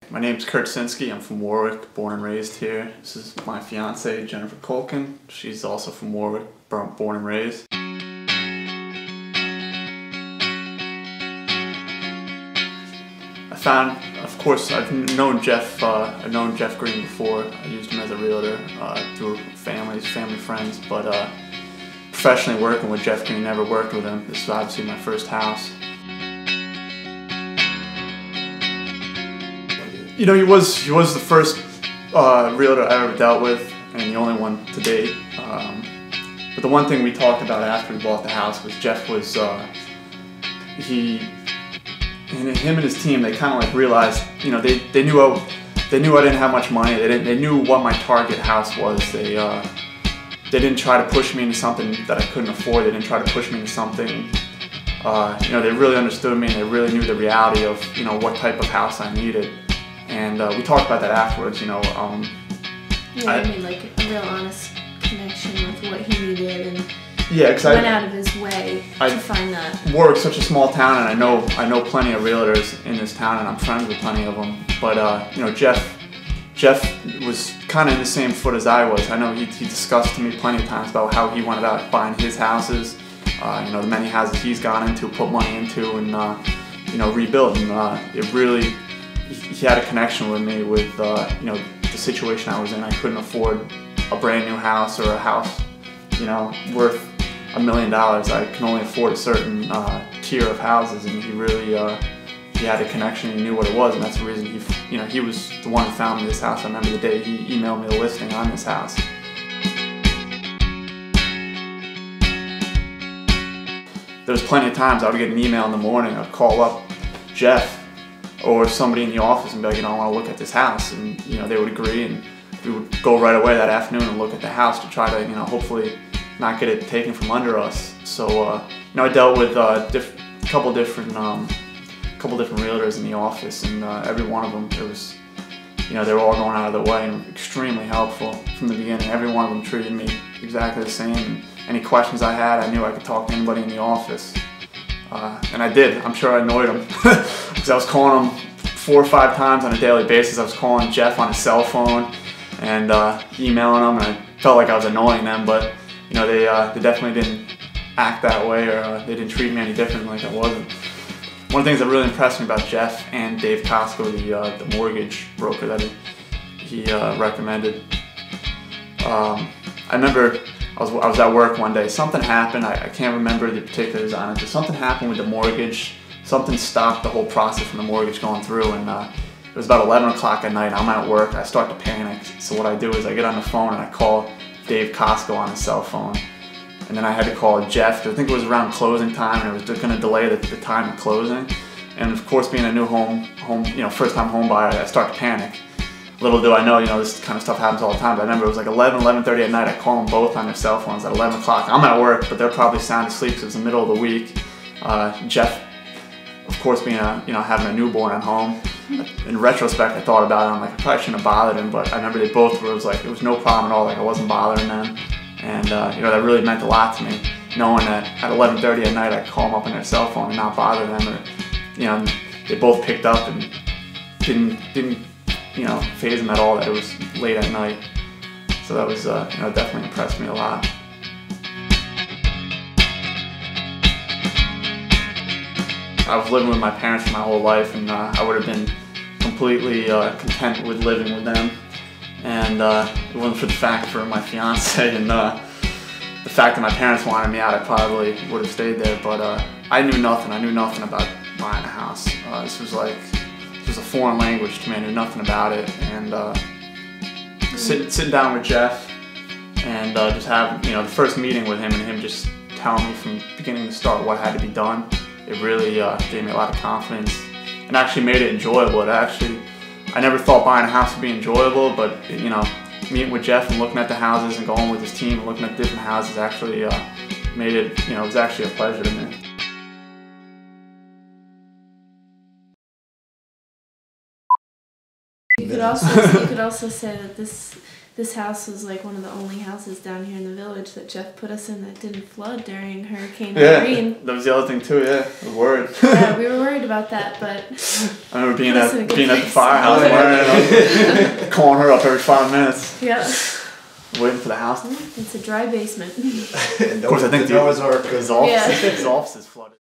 My name's Sinskis. I'm from Warwick, born and raised here. This is my fiance, Jennifer Colkin. She's also from Warwick, born and raised. I found, of course, I've known Jeff Green before. I used him as a realtor through family friends, but professionally working with Jeff Green, never worked with him. This is obviously my first house. You know, he was the first realtor I ever dealt with, and the only one to date. But the one thing we talked about after we bought the house was Jeff was him and his team. They kind of like realized, you know, they knew I didn't have much money. They knew what my target house was. They didn't try to push me into something that I couldn't afford. They didn't try to push me into something. You know, they really understood me, and they really knew the reality of, you know, what type of house I needed. And we talked about that afterwards, you know. Yeah, I made like a real honest connection with what he needed, and yeah, went out of his way to find that. Warwick's such a small town, and I know plenty of realtors in this town, and I'm friends with plenty of them. But you know, Jeff was kind of in the same foot as I was. I know he discussed to me plenty of times about how he went about buying his houses. You know, the many houses he's gone into, put money into, and you know, rebuild. And it really, he had a connection with me with you know, the situation I was in. I couldn't afford a brand new house or a house, you know, worth $1 million. I can only afford a certain tier of houses, and he really he had a connection. He knew what it was, and that's the reason he was the one who found me this house. I remember the day he emailed me the listing on this house. There was plenty of times I would get an email in the morning. I'd call up Jeff or somebody in the office and be like, you know, I want to look at this house, and you know, they would agree, and we would go right away that afternoon and look at the house to try to, you know, hopefully not get it taken from under us. So you know, I dealt with a couple different realtors in the office, and every one of them, it was, you know, they were all going out of their way and extremely helpful from the beginning. Every one of them treated me exactly the same, and any questions I had, I knew I could talk to anybody in the office. And I did. I'm sure I annoyed him because I was calling him 4 or 5 times on a daily basis. I was calling Jeff on his cell phone and emailing him, and I felt like I was annoying them, but you know, they definitely didn't act that way, or they didn't treat me any different like I wasn't. One of the things that really impressed me about Jeff and Dave Costco, the mortgage broker that he recommended, I remember I was at work one day. Something happened. I can't remember the particulars on it, but something happened with the mortgage. Something stopped the whole process from the mortgage going through, and it was about 11 o'clock at night. I'm at work. I start to panic. So what I do is I get on the phone and I call Dave Costco on his cell phone, and then I had to call Jeff. I think it was around closing time, and it was going to delay the time of closing. And of course, being a new you know, first-time home buyer, I start to panic. Little do I know, you know, this kind of stuff happens all the time, but I remember it was like 11:30 at night. I call them both on their cell phones at 11 o'clock. I'm at work, but they're probably sound asleep because it was the middle of the week. Jeff, of course, being having a newborn at home. In retrospect, I thought about it. I'm like, I probably shouldn't have bothered him, but I remember they both were. It was like, it was no problem at all. Like, I wasn't bothering them, and you know, that really meant a lot to me, knowing that at 11:30 at night I could call them up on their cell phone and not bother them, or you know, they both picked up and didn't you know, faze them at all that it was late at night. So that was you know, definitely impressed me a lot. I was living with my parents for my whole life, and I would have been completely content with living with them. And it wasn't for the fact for my fiance and the fact that my parents wanted me out, I probably would have stayed there. But I knew nothing. I knew nothing about buying a house. This was a foreign language to me. I knew nothing about it. And sitting down with Jeff and just having, you know, the first meeting with him, and him just telling me from beginning to start what had to be done, it really gave me a lot of confidence and actually made it enjoyable. I never thought buying a house would be enjoyable, but you know, meeting with Jeff and looking at the houses and going with his team and looking at different houses actually made it, you know, it was actually a pleasure to me. You could also say that this this house was like one of the only houses down here in the village that Jeff put us in that didn't flood during Hurricane Irene. That was the other thing too. Yeah, I was worried. Yeah, we were worried about that, but I remember being at the firehouse, worrying, calling her up every 5 minutes. Yeah. Waiting for the house. It's a dry basement. Of course, I think the exhaust is flooded.